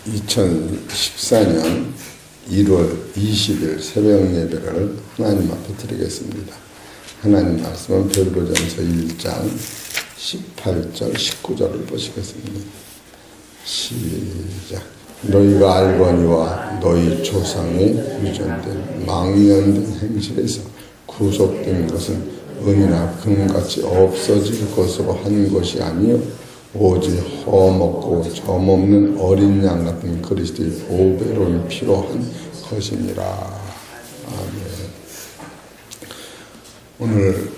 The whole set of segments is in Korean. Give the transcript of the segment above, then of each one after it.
2014년 1월 20일 새벽 예배를 하나님 앞에 드리겠습니다. 하나님 말씀은 베드로전서 1장 18절 19절을 보시겠습니다. 시작. 너희가 알거니와 너희 조상의 유전된 망령된 행실에서 구속된 것은 은이나 금같이 없어질 것으로 한 것이 아니요 오직 허먹고 점없는 어린 양 같은 그리스도의 보배로운 피로 한 것이니라. 아멘. 오늘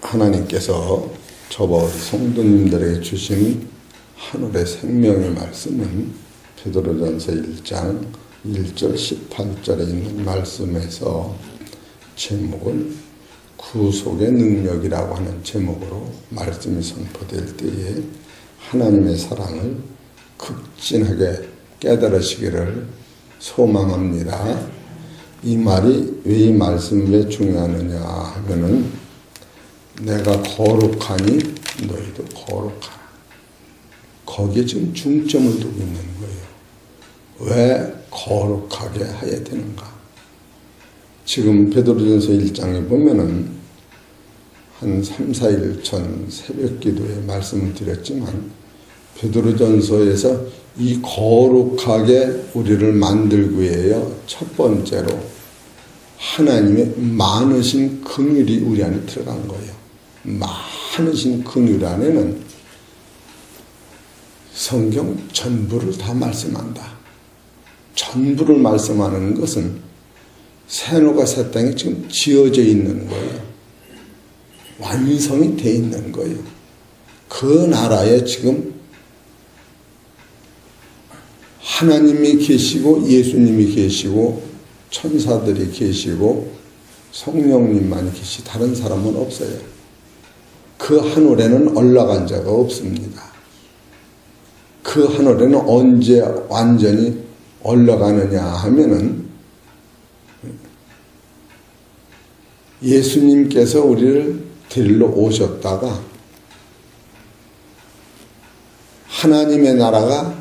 하나님께서 저와 우리 성도님들에게 주신 하늘의 생명의 말씀은 베드로전서 1장 1절 18절에 있는 말씀에서 제목은 구속의 능력이라고 하는 제목으로 말씀이 선포될 때에 하나님의 사랑을 극진하게 깨달으시기를 소망합니다. 이 말이 왜 이 말씀이 왜 중요하느냐 하면은 내가 거룩하니 너희도 거룩하라. 거기에 지금 중점을 두고 있는 거예요. 왜 거룩하게 해야 되는가? 지금 베드로전서 1장에 보면은 한 3, 4일 전 새벽 기도에 말씀을 드렸지만 베드로전서에서 이 거룩하게 우리를 만들기 위하여 첫 번째로 하나님의 많으신 긍휼이 우리 안에 들어간 거예요. 많으신 긍휼 안에는 성경 전부를 다 말씀한다. 전부를 말씀하는 것은 새노가 새 땅에 지금 지어져 있는 거예요. 완성이 돼 있는 거예요. 그 나라에 지금 하나님이 계시고 예수님이 계시고 천사들이 계시고 성령님만이 계시 다른 사람은 없어요. 그 하늘에는 올라간 자가 없습니다. 그 하늘에는 언제 완전히 올라가느냐 하면은 예수님께서 우리를 데리러 오셨다가 하나님의 나라가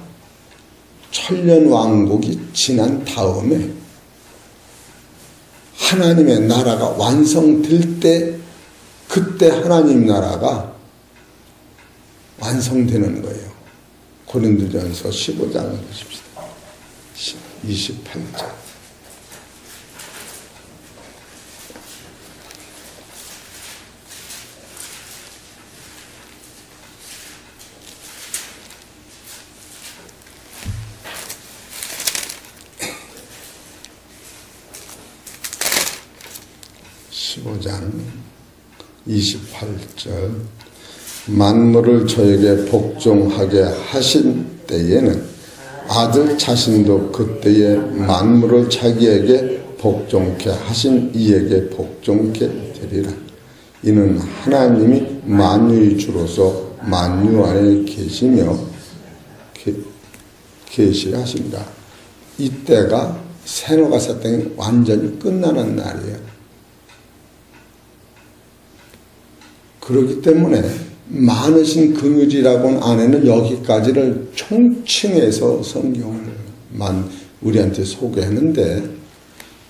천년왕국이 지난 다음에 하나님의 나라가 완성될 때 그때 하나님 나라가 완성되는 거예요. 고린도전서 15장을 보십시다. 28절. 장 28절. 만물을 저에게 복종하게 하신 때에는 아들 자신도 그때에 만물을 자기에게 복종케 하신 이에게 복종케 되리라. 이는 하나님이 만유의 주로서 만유 안에 계시며 계시하신다. 이때가 새노가 새 땅이 완전히 끝나는 날이에요. 그렇기 때문에 많으신 긍휼이라고는 안에는 여기까지를 총칭해서 성경을 우리한테 소개했는데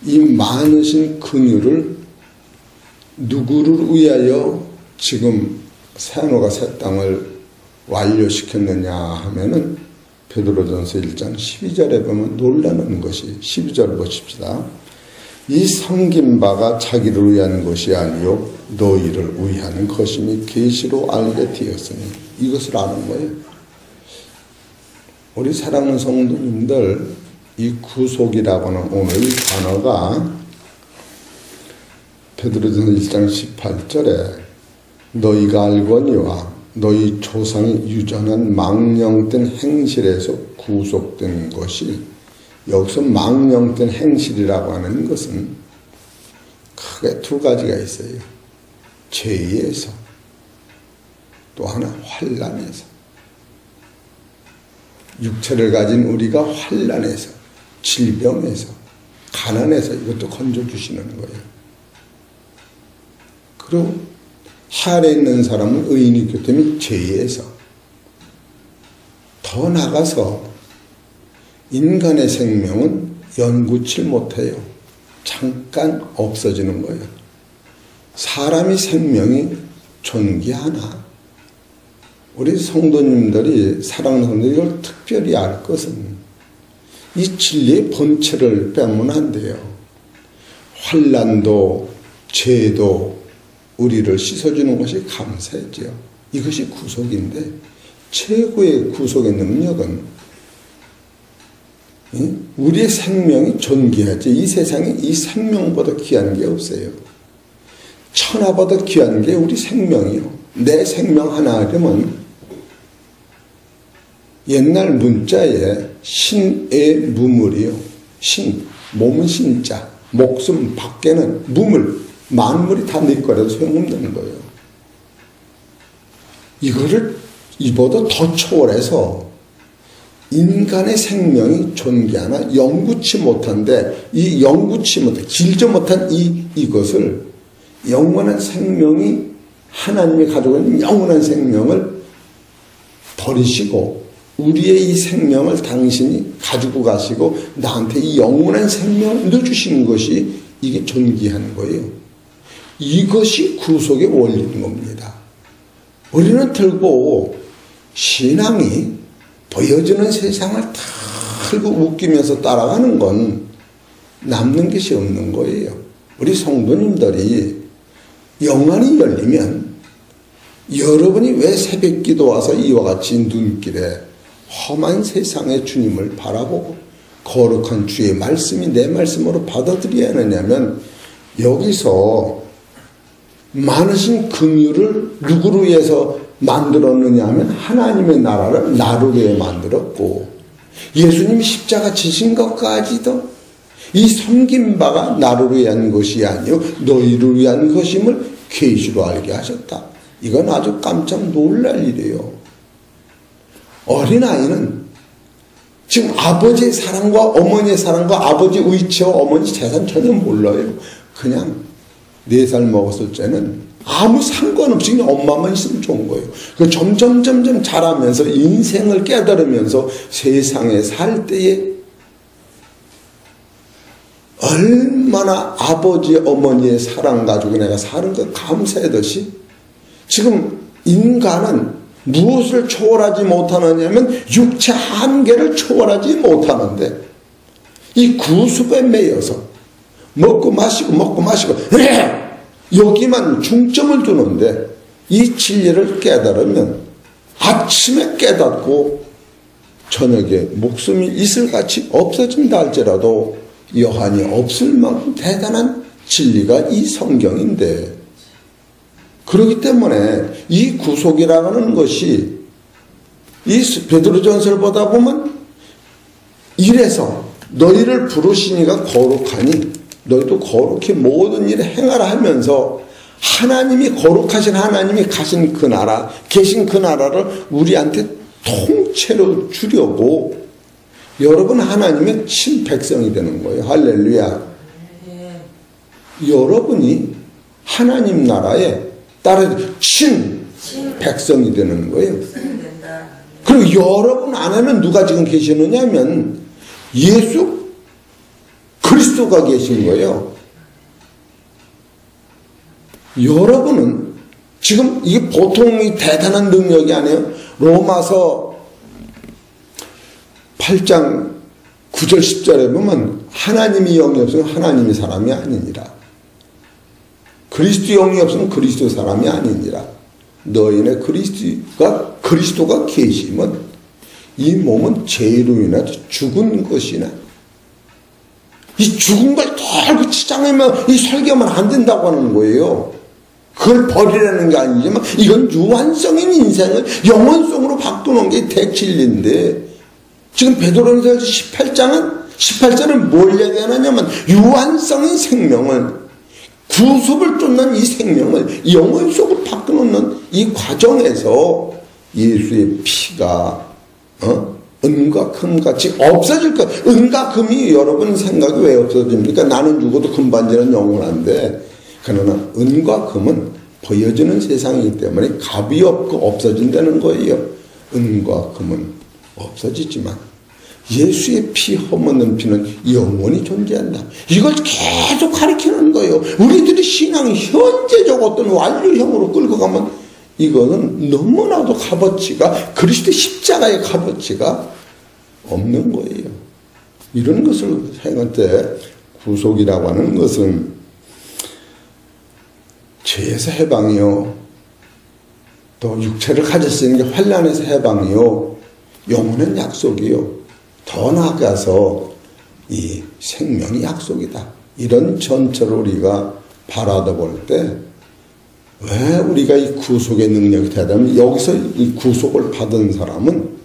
이 많으신 긍휼을 누구를 위하여 지금 새노가 새 땅을 완료시켰느냐 하면은 베드로전서 1장 12절에 보면 놀라는 것이 12절 보십시다. 이 섬긴 바가 자기를 위한 것이 아니요 너희를 위한 것임이 계시로 알게 되었으니 이것을 아는 거예요. 우리 사랑하는 성도님들, 이 구속이라고 하는 오늘 이 단어가 베드로전서 1장 18절에 너희가 알거니와 너희 조상이 유전한 망령된 행실에서 구속된 것이, 여기서 망령된 행실이라고 하는 것은 크게 두 가지가 있어요. 죄에서, 또 하나 환난에서. 육체를 가진 우리가 환난에서, 질병에서, 가난에서 이것도 건져주시는 거예요. 그리고 하늘에 있는 사람은 의인이 있기 때문에 죄에서, 더 나가서 인간의 생명은 영구치 못해요. 잠깐 없어지는 거예요. 사람의 생명이 존귀하나? 우리 성도님들이, 사랑하는 성도들이 이걸 특별히 알 것은 이 진리의 본체를 빼면 안 돼요. 환난도 죄도 우리를 씻어주는 것이 감사죠. 이것이 구속인데, 최고의 구속의 능력은 우리의 생명이 존귀하지, 이 세상에 이 생명보다 귀한 게 없어요. 천하보다 귀한 게 우리 생명이요. 내 생명 하나 하려면 옛날 문자에 신의 무물이요. 신, 몸은 신자, 목숨 밖에는 무물, 만물이 다 네 거라도 소용없는 거예요. 이거를 이보다 더 초월해서 인간의 생명이 존귀하나 영구치 못한데, 이 영구치 못한, 길지 못한 이것을 영원한 생명이, 하나님이 가지고 있는 영원한 생명을 버리시고 우리의 이 생명을 당신이 가지고 가시고 나한테 이 영원한 생명을 넣어주시는 것이, 이게 존귀한 거예요. 이것이 구속의 원리인 겁니다. 우리는 들고 신앙이 보여주는 세상을 다 틀고 웃기면서 따라가는 건 남는 것이 없는 거예요. 우리 성도님들이 영안이 열리면, 여러분이 왜 새벽기도 와서 이와 같이 눈길에 험한 세상의 주님을 바라보고 거룩한 주의 말씀이 내 말씀으로 받아들여야 하느냐면, 여기서 많으신 긍휼을 누구를 위해서 만들었느냐 하면 하나님의 나라를 나를 위해 만들었고, 예수님이 십자가 지신 것까지도 이 섬긴 바가 나를 위한 것이 아니요 너희를 위한 것임을 계시로 알게 하셨다. 이건 아주 깜짝 놀랄 일이에요. 어린아이는 지금 아버지의 사랑과 어머니의 사랑과 아버지의 위치와 어머니 재산 전혀 몰라요. 그냥 4살 먹었을 때는 아무 상관없이 그냥 엄마만 있으면 좋은 거예요. 그 점점 자라면서 인생을 깨달으면서 세상에 살 때에 얼마나 아버지 어머니의 사랑 가지고 내가 사는 것 감사하듯이, 지금 인간은 무엇을 초월하지 못하느냐면 육체 한계를 초월하지 못하는데, 이 구습에 매여서 먹고 마시고 여기만 중점을 두는데, 이 진리를 깨달으면 아침에 깨닫고 저녁에 목숨이 이슬같이 없어진다 할지라도 여한이 없을 만큼 대단한 진리가 이 성경인데, 그렇기 때문에 이 구속이라는 것이 이 베드로전서를 보다 보면, 이래서 너희를 부르시니가 거룩하니 너희도 거룩히 모든 일을 행하라 하면서, 하나님이 거룩하신 하나님이 가신 그 나라, 계신 그 나라를 우리한테 통째로 주려고 여러분 하나님의 친백성이 되는 거예요. 할렐루야. 여러분이 하나님 나라에 따라 친백성이 되는 거예요. 그리고 여러분 안에는 누가 지금 계시느냐면 예수 그리스도가 계신 거예요. 여러분은 지금 이게 보통이 대단한 능력이 아니에요. 로마서 8장 9절 10절에 보면 하나님이 영이 없으면 하나님이 사람이 아니니라. 그리스도 영이 없으면 그리스도 사람이 아니니라. 너희네 그리스도가 계시면 이 몸은 죄로 인하여 죽은 것이나, 이 죽은 걸 덜고 치장하면 이 설교하면 안 된다고 하는 거예요. 그걸 버리라는 게 아니지만 이건 유한성인 인생을 영원성으로 바꾸는 게 대진리인데, 지금 베드로전서 18절은 뭘 얘기하느냐면 유한성인 생명을, 구속을 쫓는 이 생명을 영혼 속으로 바꾸는 이 과정에서 예수의 피가 은과 금같이 없어질 것. 은과 금이 여러분 생각이 왜 없어집니까? 나는 죽어도 금반지는 영원한데, 그러나 은과 금은 보여지는 세상이기 때문에 값이 없고 없어진다는 거예요. 은과 금은 없어지지만 예수의 피, 험없는 피는 영원히 존재한다. 이걸 계속 가르치는 거예요. 우리들이 신앙이 현재적 어떤 완료형으로 끌고 가면 이거는 너무나도 값어치가, 그리스도 십자가의 값어치가 없는 거예요. 이런 것을 생각할 때 구속이라고 하는 것은 죄에서 해방이요, 또 육체를 가졌으니 환난에서 해방이요, 영원한 약속이요, 더 나아가서 이 생명이 약속이다. 이런 전체를 우리가 바라다 볼 때 왜 우리가 이 구속의 능력이 되다면, 여기서 이 구속을 받은 사람은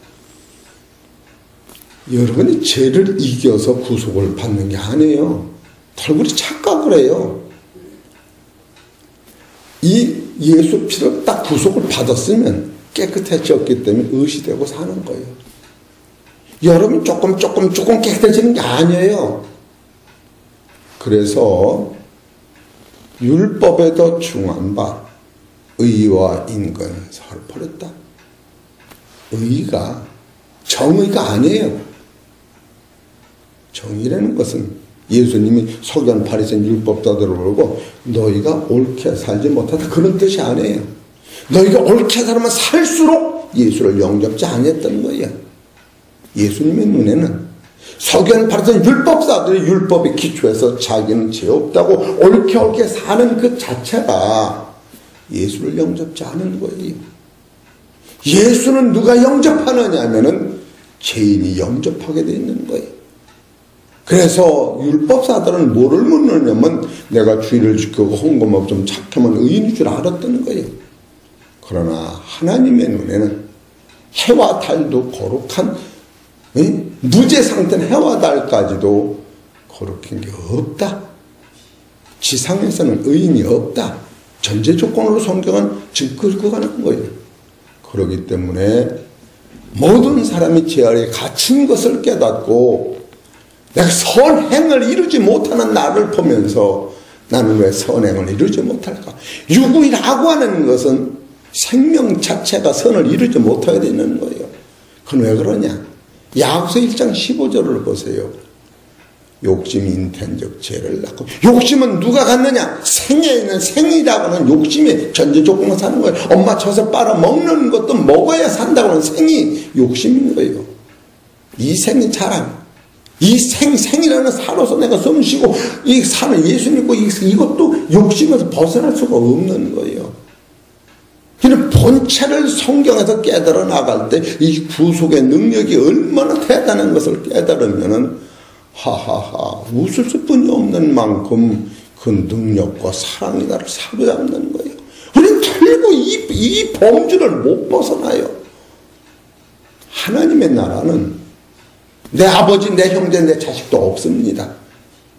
여러분이 죄를 이겨서 구속을 받는 게 아니에요. 덜굴이 착각을 해요. 이 예수 피로 딱 구속을 받았으면 깨끗해졌기 때문에 의시되고 사는 거예요. 여러분 조금 깨끗해지는 게 아니에요. 그래서 율법에 더 중한 바 의와 인근 설포했다. 의가 정의가 아니에요. 정의라는 것은 예수님이 서기관 바리새인 율법자들을 보고 너희가 옳게 살지 못하다, 그런 뜻이 아니에요. 너희가 옳게 살면 살수록 예수를 영접지 않았던 거예요. 예수님의 눈에는 서기관 바리새인 율법사들의 율법에 기초해서 자기는 죄 없다고 옳게 사는 그 자체가 예수를 영접지 않은 거예요. 예수는 누가 영접하느냐 하면은 죄인이 영접하게 되어 있는 거예요. 그래서 율법사들은 뭐를 묻느냐면 내가 주의를 지키고 헌금하고 좀 착하면 의인인 줄 알았던 거예요. 그러나 하나님의 눈에는 해와 달도 거룩한, 무죄 상태는 해와 달까지도 거룩한 게 없다. 지상에서는 의인이 없다. 전제 조건으로 성경은 지금 끌고 가는 거예요. 그렇기 때문에 모든 사람이 죄 아래에 갇힌 것을 깨닫고 내가 선행을 이루지 못하는 나를 보면서 나는 왜 선행을 이루지 못할까? 유구이라고 하는 것은 생명 자체가 선을 이루지 못하게 되는 거예요. 그건 왜 그러냐? 야고보서 1장 15절을 보세요. 욕심이 인텐적 죄를 낳고, 욕심은 누가 갖느냐? 생에 있는 생이라고 하는 욕심이 전제 조건으로 사는 거예요. 엄마 젖을 빨아먹는 것도 먹어야 산다고 하는 생이 욕심인 거예요. 이 생의 자랑, 이 생이라는 살아서 내가 숨쉬고 이 사는 예수 믿고 이것도 욕심에서 벗어날 수가 없는 거예요. 그는 본체를 성경에서 깨달아 나갈 때 이 구속의 능력이 얼마나 대단한 것을 깨달으면은 하하하 웃을 수뿐이 없는 만큼 그 능력과 사랑이 나를 사로잡는 거예요. 우리는 결국 이 범주를 못 벗어나요. 하나님의 나라는 내 아버지, 내 형제, 내 자식도 없습니다.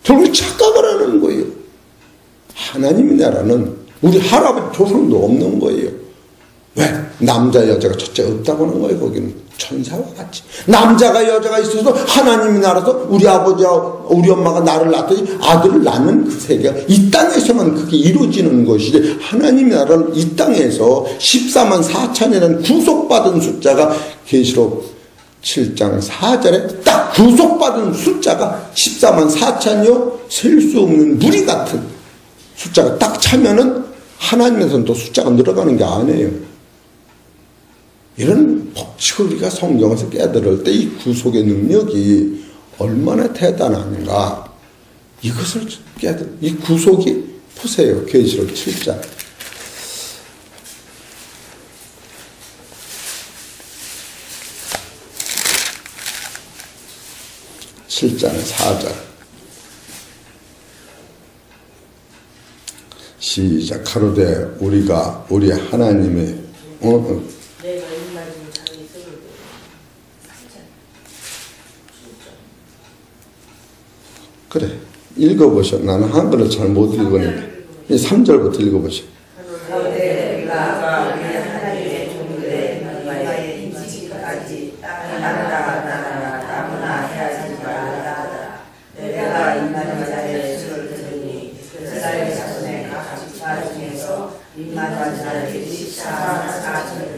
결국 착각을 하는 거예요. 하나님의 나라는 우리 할아버지 조상도 없는 거예요. 왜? 남자 여자가 첫째 없다고 하는 거예요. 거기는 천사와 같이 남자가 여자가 있어서 하나님이 나라서 우리 아버지와 우리 엄마가 나를 낳더니 아들을 낳는 그 세계가 이 땅에서만 그게 이루어지는 것이지, 하나님의 나라는 이 땅에서 14만 4천이라는 구속받은 숫자가 계시록 7장 4절에 딱 구속받은 숫자가 14만 4천이요 셀 수 없는 무리 같은 숫자가 딱 차면은 하나님에서는 또 숫자가 늘어가는 게 아니에요. 이런 법칙을 우리가 성경에서 깨달을 때 이 구속의 능력이 얼마나 대단한가, 이것을 이 구속이 보세요. 계시록 7장 4절 시작. 가로되 우리가 우리 하나님의 그래 읽어보셔. 나는 한글을 잘 못 읽으니까 3절부터 읽어보셔.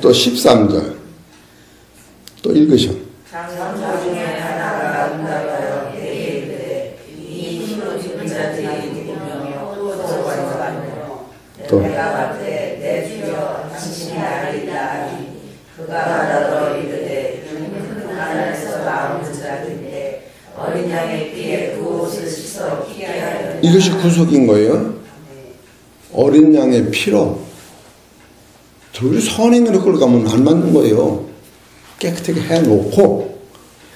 또 13절 또 읽으셔. 또 내가 말때 내 주여 당신이 나를 이다하니 그가 나더러 이르되 큰 하늘에서 나오는 자들인데 어린 양의 피에 그 옷을 씻어 피게 하려. 이것이 구속인 거예요. 어린 양의 피로 저희 선행으로 끌어가면 안 맞는 거예요. 깨끗하게 해놓고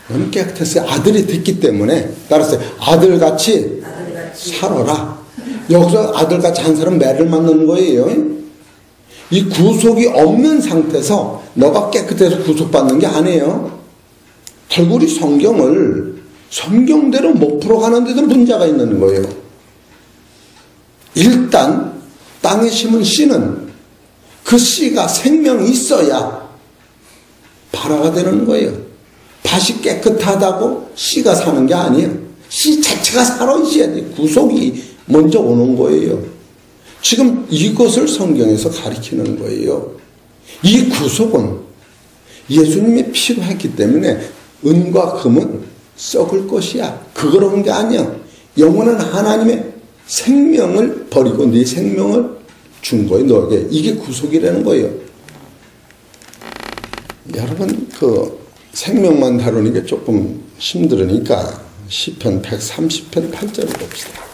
너는 깨끗해서 아들이 됐기 때문에 따라서 아들같이 살아라. 여기서 아들같이 한 사람 매를 맞는 거예요. 이 구속이 없는 상태에서 너가 깨끗해서 구속받는 게 아니에요. 결국 우리 성경을 성경대로 못 풀어가는 데도 문제가 있는 거예요. 일단 땅에 심은 씨는 그 씨가 생명이 있어야 발화가 되는 거예요. 밭이 깨끗하다고 씨가 사는 게 아니에요. 씨 자체가 살아 있어야 돼. 구속이 먼저 오는 거예요. 지금 이것을 성경에서 가리키는 거예요. 이 구속은 예수님이 피로 했기 때문에 은과 금은 썩을 것이야. 그런 게 아니야. 영원한 하나님의 생명을 버리고 네 생명을 준 거예요. 너에게. 이게 구속이라는 거예요. 여러분 그 생명만 다루는 게 조금 힘들으니까 시편 130편 8절을 봅시다.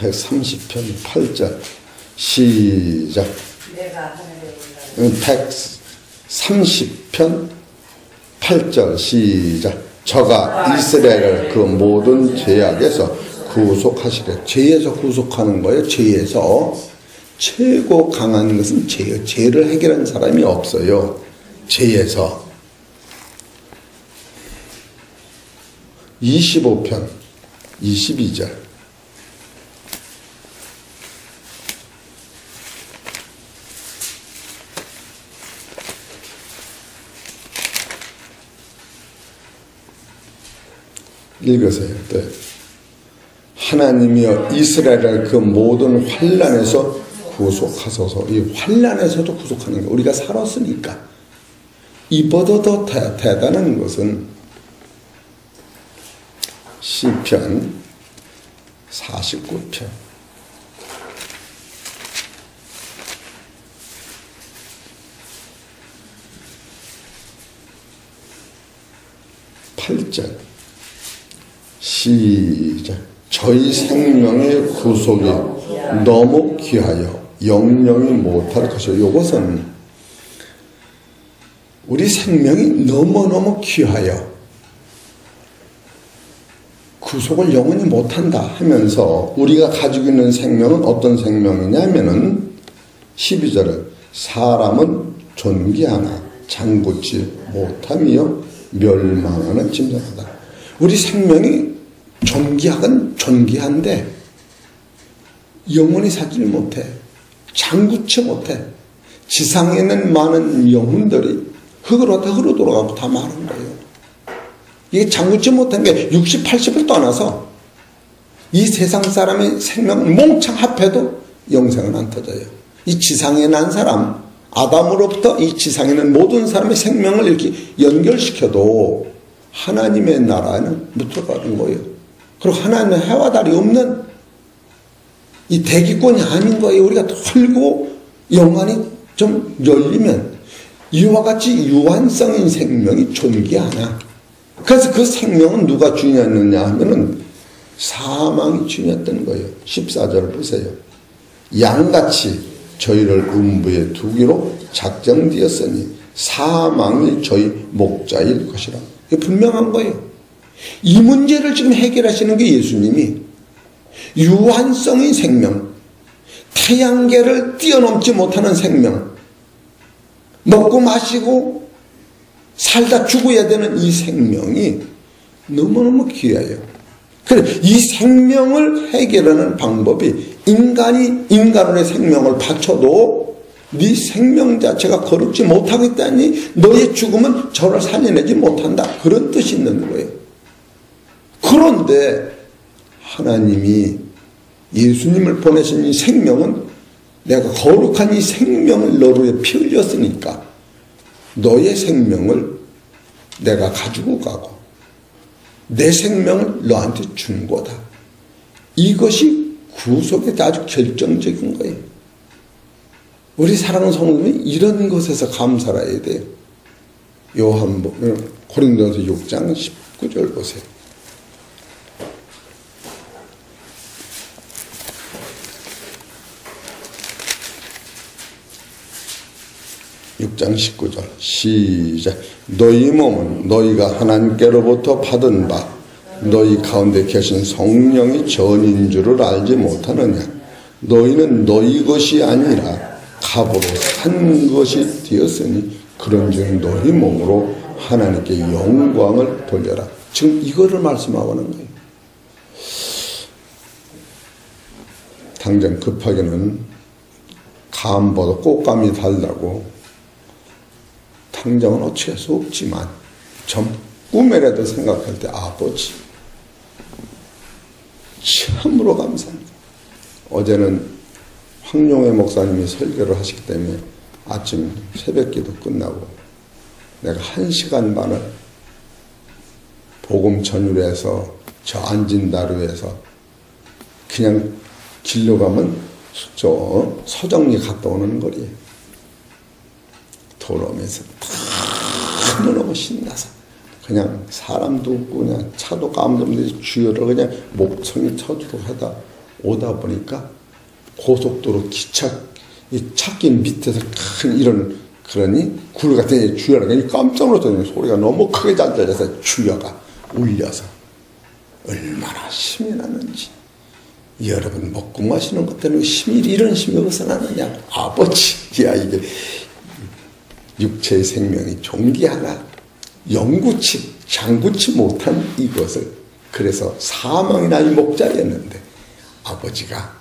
(130편) 8절 시작. 130편 8절 시작. 저가 이스라엘을 그 모든 죄악에서 구속하시되. 죄에서 구속하는 거예요. 죄에서. 최고 강한 것은 죄예요. 죄를 해결한 사람이 없어요. 죄에서. 25편 22절 읽으세요. 네. 하나님이여 이스라엘을 그 모든 환난에서 구속하소서. 이 환난에서도 구속하는 게 우리가 살았으니까. 이보다 더 대단한 것은 시편 49편 8절 시작. 저희 생명의 구속이 너무 귀하여 영영이 못할 것이요. 이것은 우리 생명이 너무너무 귀하여 구속을 영원히 못한다 하면서 우리가 가지고 있는 생명은 어떤 생명이냐면은 12절은 사람은 존귀하나 장구치 못하며 멸망하는 짐승이다. 우리 생명이 존귀한데 영원히 살지를 못해. 장구치 못해. 지상에 있는 많은 영혼들이 흙으로 돌아가고 다 마른 거예요. 이게 장구치 못한 게 60, 80을 떠나서 이 세상 사람의 생명 몽창 합해도 영생은 안 터져요. 이 지상에 난 사람, 아담으로부터 이 지상에 있는 모든 사람의 생명을 이렇게 연결시켜도 하나님의 나라에는 못 들어가는 거예요. 그리고 하나님은 해와 달이 없는 이 대기권이 아닌 거예요. 우리가 털고 영안이 좀 열리면 이와 같이 유한성인 생명이 존귀하나. 그래서 그 생명은 누가 주인이었느냐 하면은 사망이 주인이었던 거예요. 14절 보세요. 양같이 저희를 음부에 두기로 작정되었으니 사망이 저희 목자일 것이라. 이게 분명한 거예요. 이 문제를 지금 해결하시는 게 예수님이 유한성인 생명, 태양계를 뛰어넘지 못하는 생명, 먹고 마시고 살다 죽어야 되는 이 생명이 너무너무 귀해요. 그래, 이 생명을 해결하는 방법이 인간이 인간의 생명을 바쳐도 네 생명 자체가 거룩지 못하겠다니 너의 죽음은 저를 살려내지 못한다. 그런 뜻이 있는 거예요. 그런데 하나님이 예수님을 보내신 이 생명은 내가 거룩한 이 생명을 너로 피 흘렸으니까 너의 생명을 내가 가지고 가고 내 생명을 너한테 준 거다. 이것이 구속의 아주 결정적인 거예요. 우리 사랑하는 성도님이 이런 것에서 감사를 해야 돼요. 고린도서 6장 19절 보세요. 6장 19절 시작. 너희 몸은 너희가 하나님께로부터 받은 바 너희 가운데 계신 성령이 전인 줄을 알지 못하느냐. 너희는 너희 것이 아니라 값으로 산 것이 되었으니 그런즉 너희 몸으로 하나님께 영광을 돌려라. 지금 이거를 말씀하고 하는 거예요. 당장 급하게는 감보다 꽃감이 달다고 당장은 어찌할 수 없지만 좀 꿈에라도 생각할 때 아버지 참으로 감사합니다. 어제는 황용회 목사님이 설교를 하시기 때문에 아침 새벽기도 끝나고 내가 1시간 반을 복음 전율에서 저 앉은 다루에서 그냥 길로 가면 저 서정리 갔다 오는 거리에 돌아오면서 너무 신나서 그냥 사람도 없고 그냥 차도 감도 없는데 주여를 그냥 목청이 쳐주고 하다 오다 보니까 고속도로 기차 이 차길 밑에서 큰 이런 그러니 굴 같은 주여가 깜짝 놀랐더니 소리가 너무 크게 잘 들려서 주여가 울려서 얼마나 힘이 나는지. 여러분 먹고 마시는 것 때문에 힘이 이런 힘이 어디서 나느냐. 아버지야 이게 육체의 생명이 존귀하나 영구치 장구치 못한 이것을 그래서 사망이 나의 목자였는데 아버지가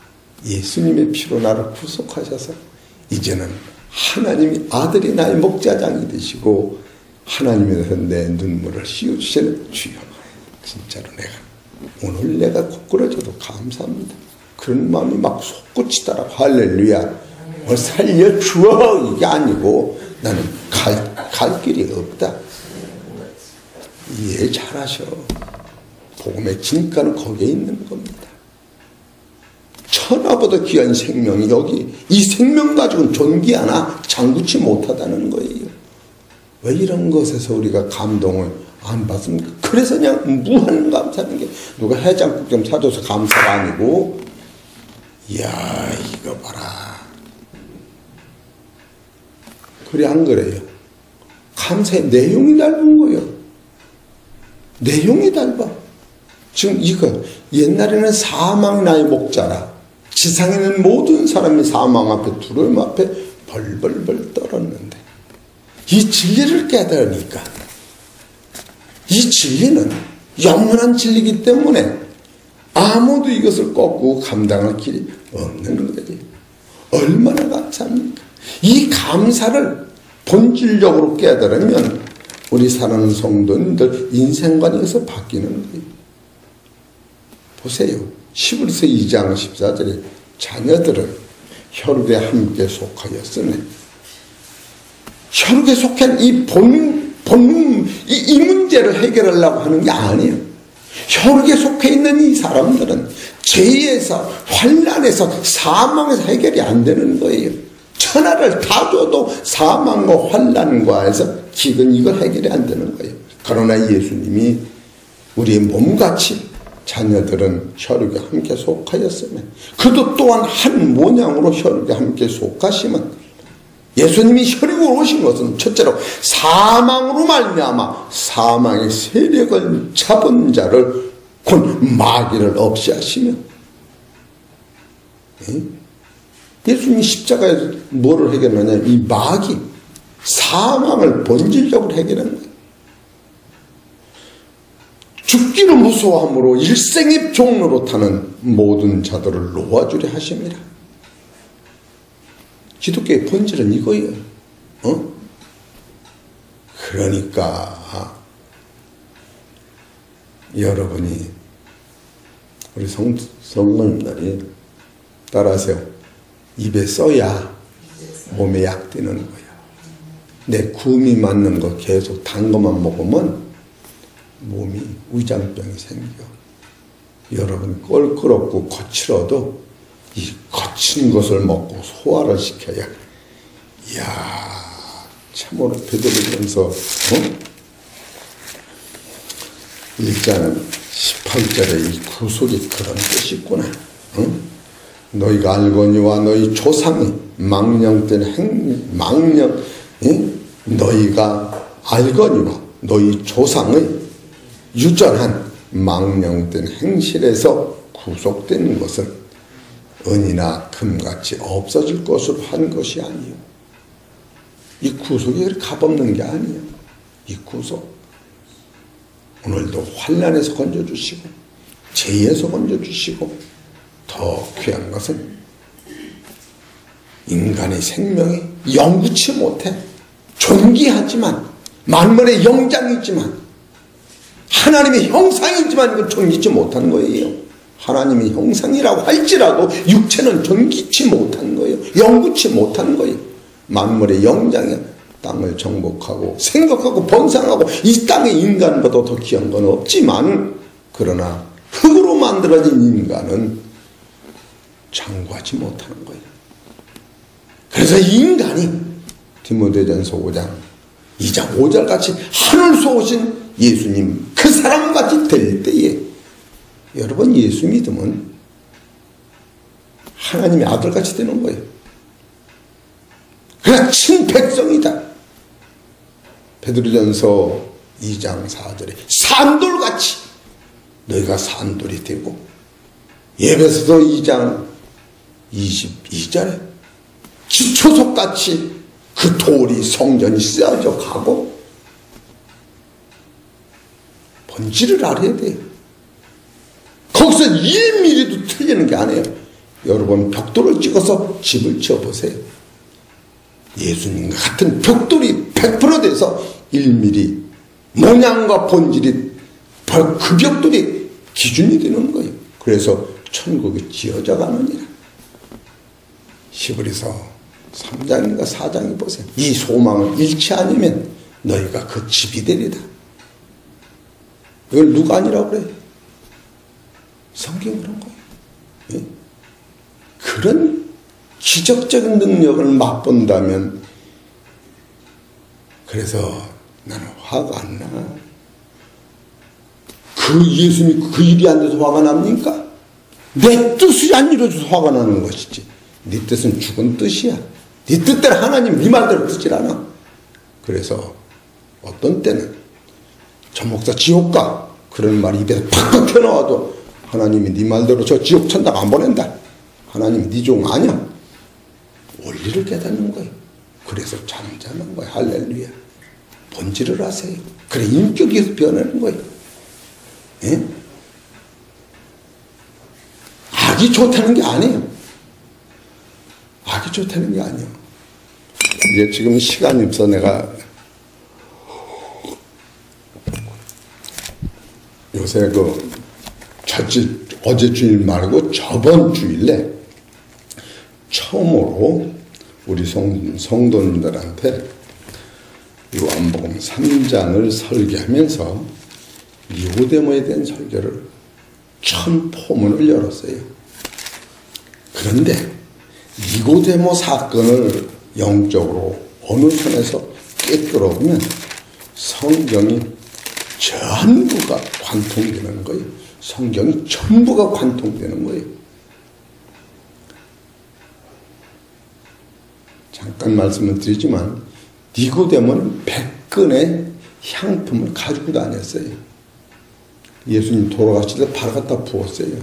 예수님의 피로 나를 구속하셔서 이제는 하나님이 아들이 나의 목자장이 되시고 하나님에 대해서 내 눈물을 씌워주시는 주여 진짜로 오늘 내가 거꾸러져도 감사합니다. 그런 마음이 막 솟구치더라. 할렐루야. 살려주어 이게 아니고 나는 갈 길이 없다. 이해 잘하셔. 복음의 진가는 거기에 있는 겁니다. 천하보다 귀한 생명이 여기 이 생명 가지고는 존귀하나 장구치 못하다는 거예요. 왜 이런 것에서 우리가 감동을 안 받습니까? 그래서 그냥 무한 감사하는 게 누가 해장국 좀 사줘서 감사가 아니고 이야 이거 봐라. 그래 안 그래요? 감사의 내용이 닮은 거예요. 내용이 닮아. 지금 이거 옛날에는 사망 나의 목자라 지상에는 모든 사람이 사망 앞에 두려움 앞에 벌벌벌 떨었는데 이 진리를 깨달으니까 이 진리는 영원한 진리이기 때문에 아무도 이것을 꺾고 감당할 길이 없는 거예요. 얼마나 감사합니까? 이 감사를 본질적으로 깨달으면 우리 사랑하는 성도님들 인생관에서 바뀌는 거예요. 보세요. 히브리서 2장 14절에 자녀들은 혈육에 함께 속하였으니 혈육에 속한 이 본능 이 문제를 해결하려고 하는 게 아니에요. 혈육에 속해 있는 이 사람들은 죄에서 환난에서 사망에서 해결이 안 되는 거예요. 천하를 다 줘도 사망과 환난과 해서 기근 이걸 해결이 안 되는 거예요. 그러나 예수님이 우리의 몸같이 자녀들은 혈육에 함께 속하였으면 그도 또한 한 모양으로 혈육에 함께 속하시면 예수님이 혈육으로 오신 것은 첫째로 사망으로 말미암아 사망의 세력을 잡은 자를 곧 마귀를 없이 하시며 예수님이 십자가에서 뭐를 해결하냐 이 마귀 사망을 본질적으로 해결하는 거예요. 죽기를 무서워함으로 일생의 종로로 타는 모든 자들을 놓아주려 하십니다. 기독교의 본질은 이거예요. 그러니까 여러분이 우리 성도님들이 따라하세요. 입에 써야 몸에 약 되는 거예요. 내 구음이 맞는 거 계속 단 것만 먹으면 몸이 위장병이 생겨. 여러분 껄끄럽고 거칠어도 이 거친 것을 먹고 소화를 시켜야. 이야, 참으로 베드로전서 1장 18절에 이 구속이 그런 뜻이구나. 너희가 알거니와 너희 조상이 망령된 너희가 알거니와 너희 조상의 유전한 망령된 행실에서 구속된 것은 은이나 금같이 없어질 것으로 한 것이 아니요. 이 구속이 그렇게 값없는 게 아니에요. 이 구속 오늘도 환난에서 건져주시고 죄에서 건져주시고 더 귀한 것은 인간의 생명이 영구치 못해. 존귀하지만 만물의 영장이지만 하나님의 형상이지만 이건 존귀치 못한 거예요. 하나님의 형상이라고 할지라도 육체는 존귀치 못한 거예요. 영구치 못한 거예요. 만물의 영장이야. 땅을 정복하고 생각하고 번성하고 이 땅의 인간보다 더 귀한 건 없지만 그러나 흙으로 만들어진 인간은 장구하지 못하는 거예요. 그래서 이 인간이 디모데전서 5장 2장 5절 같이 하늘에서 오신 예수님 그 사람같이 될 때에 여러분 예수 믿으면 하나님의 아들같이 되는 거예요. 그냥 친백성이다. 베드로전서 2장 4절에 산돌같이 너희가 산돌이 되고 에베소서 2장 22절에 기초석같이 그 돌이 성전이 쌓여져 가고 본질을 알아야 돼요. 거기서 1mm도 틀리는 게 아니에요. 여러분 벽돌을 찍어서 집을 지어보세요. 예수님과 같은 벽돌이 100% 돼서 1mm 모양과 본질이 그 벽돌이 기준이 되는 거예요. 그래서 천국이 지어져 가느니라. 히브리서 3장인가 4장이 보세요. 이 소망을 잃지 않으면 너희가 그 집이 되리다. 이걸 누가 아니라고 그래요? 성경이 그런 거예요. 예? 그런 기적적인 능력을 맛본다면 그래서 나는 화가 안 나. 그 예수님 그 일이 안 돼서 화가 납니까? 내 뜻이 안 이루어져서 화가 나는 것이지. 네 뜻은 죽은 뜻이야. 네 뜻대로 하나님 네 말대로 듣질 않아. 그래서 어떤 때는 저 목사 지옥 가 그런 말이 입에서 팍팍 튀어나와도 하나님이 네 말대로 저 지옥 천당 안 보낸다. 하나님 네 종 아니야. 원리를 깨닫는 거예요. 그래서 잠잠한 거예요. 할렐루야. 본질을 아세요. 그래 인격이 변하는 거예요. 예? 악이 좋다는 게 아니에요. 악이 좋다는 게 아니에요. 이게 지금 시간이 없어 내가 요새 어제 주일 말고 저번 주일에 처음으로 우리 성도님들한테 요한복음 3장을 설계하면서 니고데모에 대한 설교를 첫 포문을 열었어요. 그런데 니고데모 사건을 영적으로 어느 선에서 꿰뚫어보면 성경이 전부가 관통되는 거예요. 성경이 전부가 관통되는 거예요. 잠깐 말씀을 드리지만 니고데모는 100근의 향품을 가지고 다녔어요. 예수님 돌아가실 때 바로 갖다 부었어요.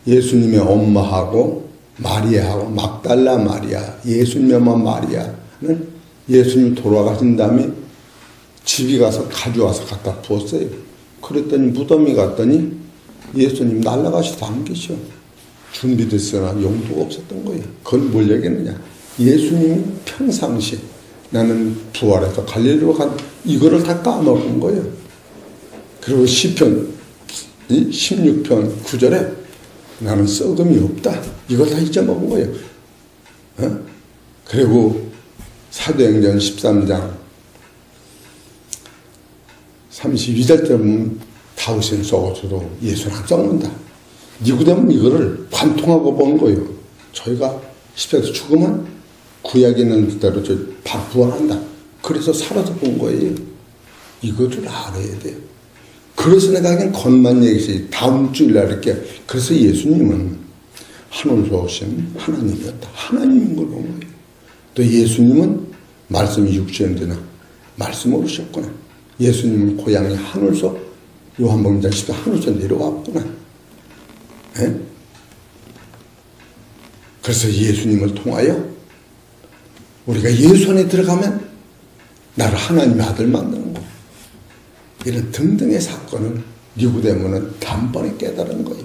예수님의 엄마하고 마리아하고 막달라 마리아, 예수님의 엄마 마리아는 예수님이 돌아가신 다음에 집에 가서 가져와서 갖다 부었어요. 그랬더니 무덤이 갔더니 예수님 날아가셔서 안 계셔. 준비됐으나 용도가 없었던 거예요. 그건 뭘 얘기했느냐. 예수님이 평상시에 나는 부활해서 갈릴리로 간 이거를 다 까먹은 거예요. 그리고 시편 16편 9절에 나는 썩음이 없다. 이걸 다 잊어먹은 거예요. 그리고 사도행전 13장 32절 때 보면 다윗은 썩어서도 예수는 안 썩는다. 니고데모는 이거를 관통하고 본 거예요. 저희가 십자가에서 죽으면 구약에 있는 대로 저 부활한다. 그래서 살아서 본 거예요. 이것을 알아야 돼요. 그래서 내가 그냥 겉만 얘기했어요. 다음 주일날 이렇게. 그래서 예수님은 하늘에서 오신 하나님이었다. 하나님인 걸 본 거예요. 또 예수님은 말씀이 육신되나 말씀으로 오셨구나. 예수님은 고향이 하늘에서 요한복음 10장 하늘에서 내려왔구나. 네? 그래서 예수님을 통하여 우리가 예수 안에 들어가면 나를 하나님의 아들 만드는 거. 이런 등등의 사건을 니고데모는 단번에 깨달은 거예요.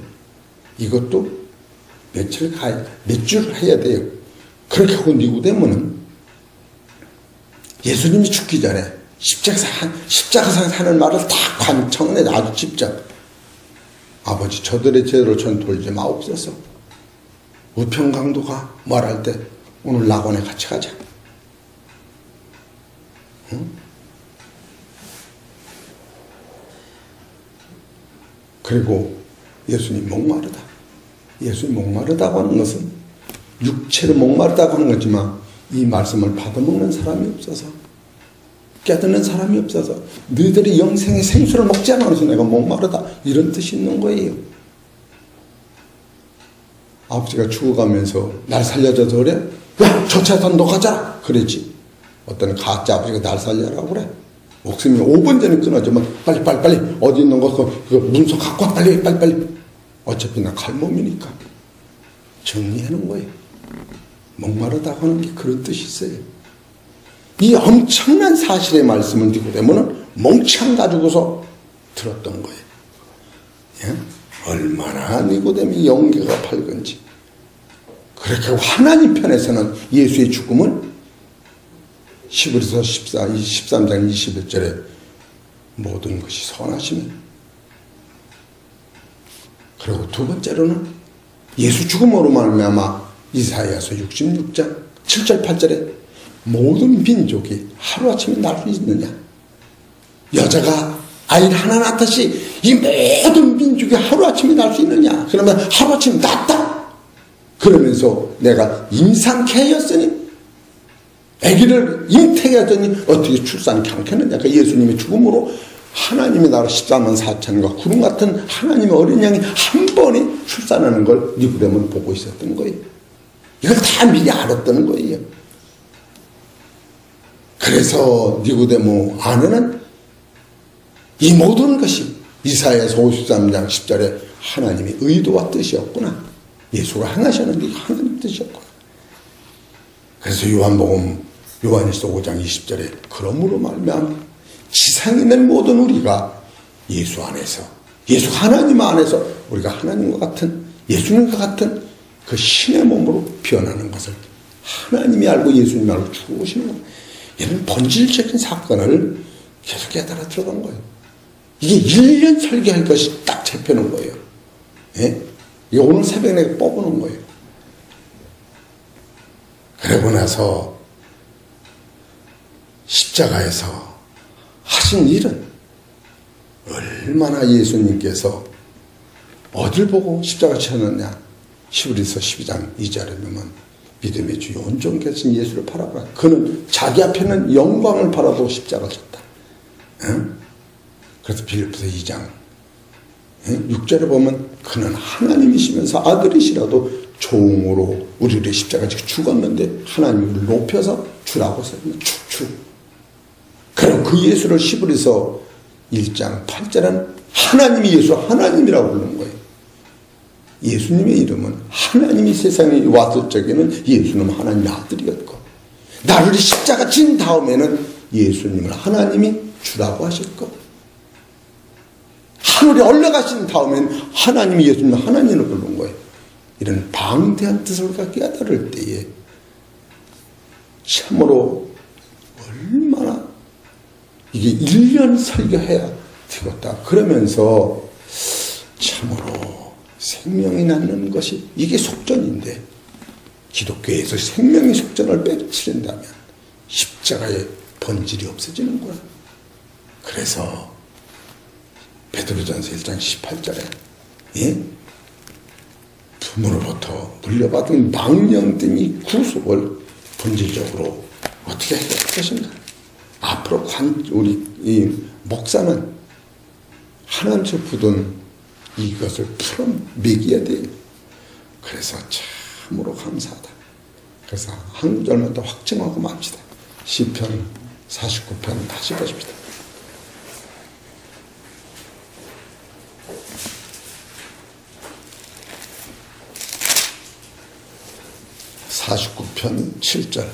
이것도 몇 주를 해야 돼요. 그렇게 하고 니고데모는 예수님이 죽기 전에 십자가상 하는 말을 다 관청해 아주 직접. 아버지 저들의 죄로 전 돌지 마옵소서. 우평강도가 말할 때 오늘 낙원에 같이 가자. 응? 그리고 예수님 목마르다. 예수님 목마르다고 하는 것은 육체로 목마르다고 하는 거지만 이 말씀을 받아먹는 사람이 없어서 깨닫는 사람이 없어서 너희들이 영생의 생수를 먹지 않아서 내가 목마르다 이런 뜻이 있는 거예요. 아버지가 죽어가면서 날 살려줘서 그래? 야! 저 차에서 너 가자! 그랬지. 어떤 가짜 아버지가 날 살려라고 그래. 목숨이 5분 전에 끊어지면 빨리 어디 있는 거 그 문서 갖고 와 빨리 어차피 나 갈 몸이니까 정리하는 거예요. 목마르다고 하는 게 그런 뜻이 있어요. 이 엄청난 사실의 말씀을 듣고 되면은 멍청 가지고서 들었던 거예요. 예? 얼마나 니고데모의 영계가 밝은지. 그렇게 하나님 편에서는 예수의 죽음은 히브리서 13장 21절에 모든 것이 선하시면, 그리고 두 번째로는 예수 죽음으로 말미암아 이사야서 66장 7절 8절에 모든 민족이 하루아침에 날 수 있느냐. 여자가 아이를 하나 낳듯이 이 모든 민족이 하루아침에 날 수 있느냐. 그러면 하루아침에 낳았다. 그러면서 내가 임상케하였으니 아기를 잉태하였더니 어떻게 출산케 않겠느냐. 그 예수님의 죽음으로 하나님이 나라 14만 4천과 구름 같은 하나님의 어린 양이 한 번에 출산하는 걸 니고데모는 보고 있었던 거예요. 이걸 다 미리 알았다는 거예요. 그래서 니고데모 안에는 이 모든 것이 이사야서 53장 10절에 하나님의 의도와 뜻이었구나. 예수가 행하시는 게 하나님의 뜻이었구나. 그래서 요한일서 5장 20절에 그러므로 말미암아 지상에 있는 모든 우리가 예수 안에서, 예수 하나님 안에서 우리가 하나님과 같은, 예수님과 같은 그 신의 몸으로 변하는 것을 하나님이 알고 예수님이 알고 죽으시는 거예요. 이런 본질적인 사건을 계속 깨달아 들어간 거예요. 이게 1년 설교할 것이 딱 잡혀놓은 거예요. 예? 이게 오늘 새벽에 내가 뽑아놓은 거예요. 그러고 나서 십자가에서 하신 일은 얼마나 예수님께서 어딜 보고 십자가 치셨느냐. 히브리서 12장 2절에 보면 믿음의 주 온전케 하신 예수를 바라보라. 그는 자기 앞에는 영광을 바라보고 십자가를 졌다. 응? 그래서 빌립보서 2장 6절에 보면 그는 하나님이시면서 아들이시라도 종으로 우리를 십자가에 죽었는데 하나님을 높여서 주라고 했습니다. 주. 그럼 그 예수를 히브리서 1장 8절에는 하나님이 예수 하나님이라고 부르는 거예요. 예수님의 이름은 하나님이 세상에 왔을 적에는 예수는 하나님의 아들이었고, 나를 십자가 진 다음에는 예수님을 하나님이 주라고 하실 거. 하늘에 올라가신 다음에는 하나님이 예수님을 하나님을 부른 거예요. 이런 방대한 뜻을 우리가 깨달을 때에 참으로 얼마나 이게 1년 설교해야 되겠다. 그러면서 참으로 생명이 낳는 것이 이게 속전인데, 기독교에서 생명의 속전을 빼치른다면 십자가의 본질이 없어지는 거야. 그래서 베드로전서 1장 18절에 예? 부모로부터 물려받은 망령됨이 구속을 본질적으로 어떻게 할 것인가. 앞으로 우리 이 목사는 하나님께서 부든 이것을 풀어 먹여야 돼요. 그래서 참으로 감사하다. 그래서 한 구절만 더 확증하고 맙시다. 시편 49편 다시 보십시다. 49편 7절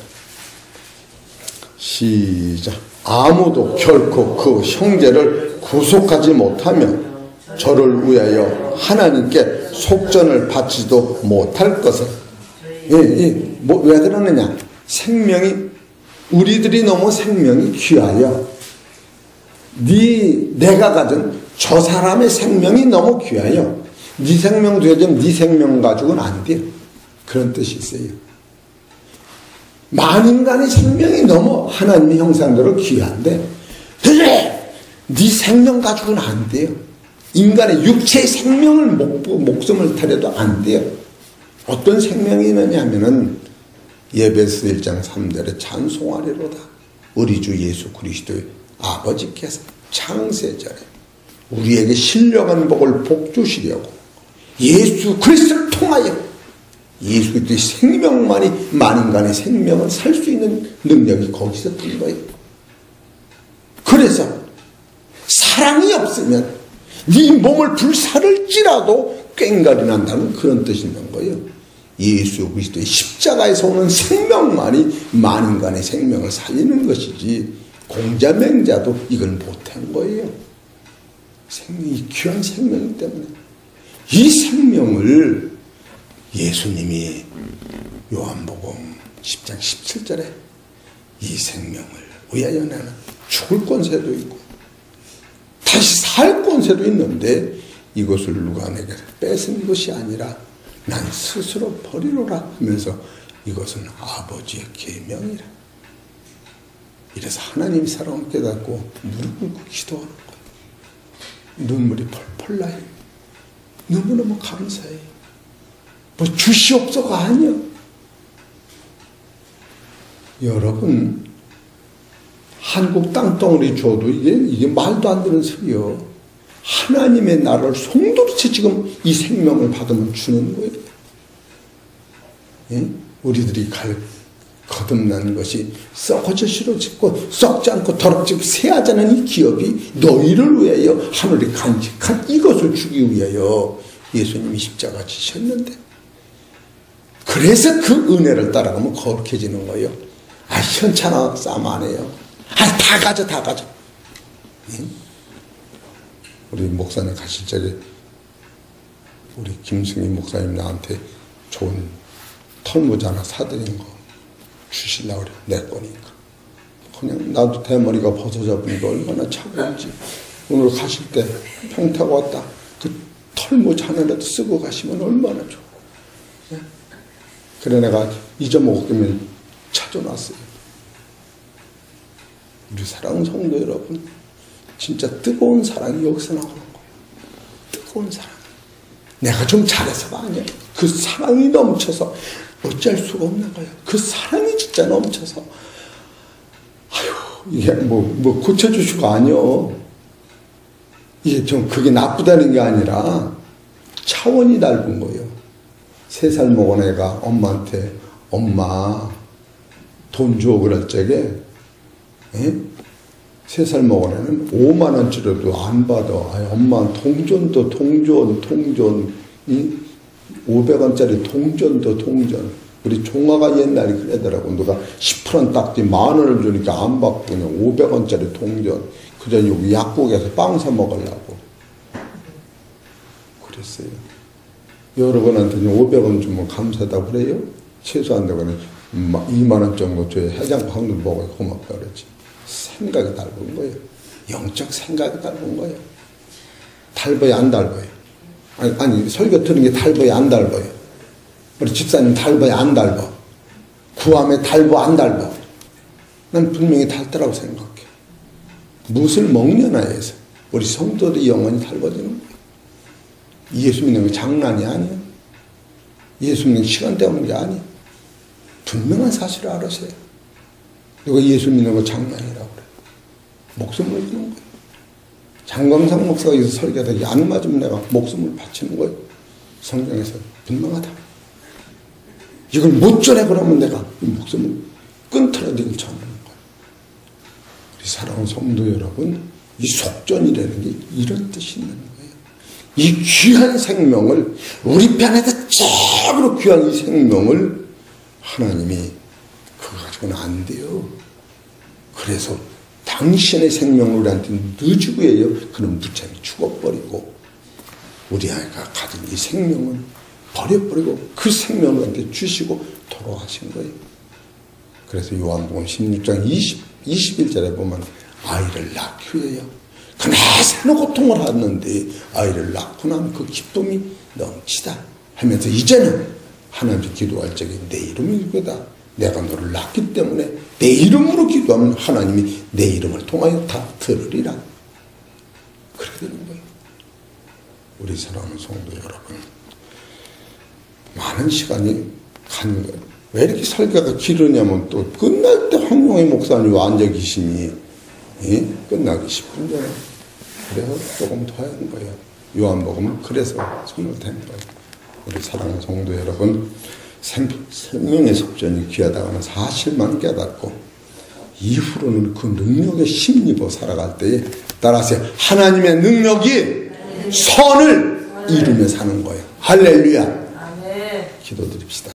시작. 아무도 결코 그 형제를 구속하지 못하며 저를 위하여 하나님께 속전을 바치지도 못할 것을. 왜 그러느냐. 생명이 우리들이 너무 생명이 귀하여 내가 가진 저 사람의 생명이 너무 귀하여 네 생명 되어지면 네 생명 가지고는 안 돼요. 그런 뜻이 있어요. 만인간의 생명이 너무 하나님의 형상대로 귀한데 네 생명 가지고는 안 돼요. 인간의 육체의 생명을 목숨을 타려도 안 돼요. 어떤 생명이 있느냐 하면은 예배서 1장 3절에 찬송하리로다. 우리 주 예수 그리스도의 아버지께서 창세전에 우리에게 신령한 복을 복주시려고 예수 그리스도를 통하여 예수 그리스도의 생명만이 만인간의 생명을 살 수 있는 능력이 거기서 뜬 거예요. 그래서 사랑이 없으면 네 몸을 불사를지라도 꽹가리 난다는 그런 뜻이 있는 거예요. 예수 그리스도의 십자가에서 오는 생명만이 만인간의 생명을 살리는 것이지 공자맹자도 이걸 못한 거예요. 생명이 귀한 생명이기 때문에 이 생명을 예수님이 요한복음 10장 17절에 이 생명을 위하여 나는 죽을 권세도 있고 다시 살 권세도 있는데 이것을 누가 내게 뺏은 것이 아니라 난 스스로 버리노라 하면서 이것은 아버지의 계명이라. 이래서 하나님 사랑을 깨닫고 무릎 꿇고 기도하는 거예요. 눈물이 펄펄 나요. 너무너무 감사해요. 뭐 주시옵소가 아니요. 여러분 한국 땅덩어리 줘도 이게 말도 안 되는 소리요. 하나님의 나라를 송두리째 지금 이 생명을 받으면 주는 거예요. 예? 우리들이 거듭난 것이 썩어져 싫어지고 썩지 않고 더럽지 새하지 않은 이 기업이 너희를 위하여 하늘에 간직한 이것을 주기 위하여 예수님이 십자가 지셨는데 그래서 그 은혜를 따라가면 거룩해지는 거예요. 현찮아 싸움 안 해요. 다 가져 다 가져. 예? 우리 목사님 가실 적에 우리 김승희 목사님 나한테 좋은 털모자 하나 사드린 거 주시려고 그래. 내 거니까. 그냥 나도 대머리가 벗어져 보니까 얼마나 차가운지. 오늘 가실 때 평택 왔다. 그 털모자 하나라도 쓰고 가시면 얼마나 좋아. 네? 그래 내가 잊어먹었으면 찾아놨어요. 우리 사랑하는 성도 여러분, 진짜 뜨거운 사랑이 여기서 나오는 거예요. 뜨거운 사랑. 내가 좀 잘해서가 아니야. 그 사랑이 넘쳐서 어쩔 수가 없는 거예요. 그 사랑이 진짜 넘쳐서 이게 뭐 고쳐주시고 아니요. 이게 좀 그게 나쁘다는 게 아니라 차원이 넓은 거예요. 3살 먹은 애가 엄마한테 엄마 돈 줘 그럴 적에 3살 먹은 애는 5만 원짜리도 안 받아. 엄마 동전도 동전 500원짜리 동전도 동전. 우리 종아가 옛날에 그러더라고. 너가 10% 딱지 10,000원을 주니까 안 받고 그냥 500원짜리 동전. 그저 여기 약국에서 빵 사 먹으려고. 그랬어요. 여러분한테 500원 주면 감사하다고 그래요? 최소한 내가는 2만 원 정도 줘야 해장국 한 번 먹어야 고맙다 그랬지. 생각이 닮은 거예요. 영적 생각이 닮은 거예요. 닮아야 안 닮아요. 아니 설교 들은 게 닮아야 안 닮아요. 우리 집사님 닮아야 안 닮아. 구함에 닮아 안 닮아. 난 분명히 닳더라고 생각해. 무엇을 먹냐나에서 우리 성도들이 영원히 달궈지는 거예요. 예수 믿는 거 장난이 아니에요. 예수 믿는 시간 때우는 게 아니에요. 분명한 사실을 알아서요. 누가 예수 믿는 거 장난이라고 그래. 목숨을 주는 거예요. 장광상 목사가 여기서 설교하다 안 맞으면 내가 목숨을 바치는 거예요. 성경에서 분명하다. 이걸 못 전해 그러면 내가 목숨을 끊더라도 전하는 거예요. 우리 사랑하는 성도 여러분, 이 속전이라는 게 이런 뜻이 있는 거예요. 이 귀한 생명을, 우리 편에서 최고로 귀한 이 생명을 하나님이 그거 가지고는 안 돼요. 그래서 당신의 생명을 우리한테 넣어주고요. 그는 무참히 죽어버리고 우리 아이가 가진 이 생명을 버려버리고 그 생명을 우리한테 주시고 돌아가신 거예요. 그래서 요한복음 16장 21절에 보면 아이를 낳기 위하여 그나 새는 고통을 하는데 아이를 낳고 나면 그 기쁨이 넘치다 하면서 이제는 하나님께 기도할 적에 내 이름이 이거다. 내가 너를 낳기 때문에 내 이름으로 기도하면 하나님이 내 이름을 통하여 다 들으리라. 그렇게 되는 거예요. 우리 사랑하는 성도 여러분, 많은 시간이 가는 거예요. 왜 이렇게 설교가 길으냐면 또 끝날 때 황용희 목사님 앉아 계시니 끝나기 10분 전에 그래서 조금 더 하는 거예요. 요한복음은 그래서 선물된 거예요. 우리 사랑하는 성도 여러분, 생명의 속전이 귀하다는 사실만 깨닫고 이후로는 그 능력에 힘입어 살아갈 때에 따라서 하나님의 능력이 선을 이루며 사는 거예요. 할렐루야. 아멘. 기도드립시다.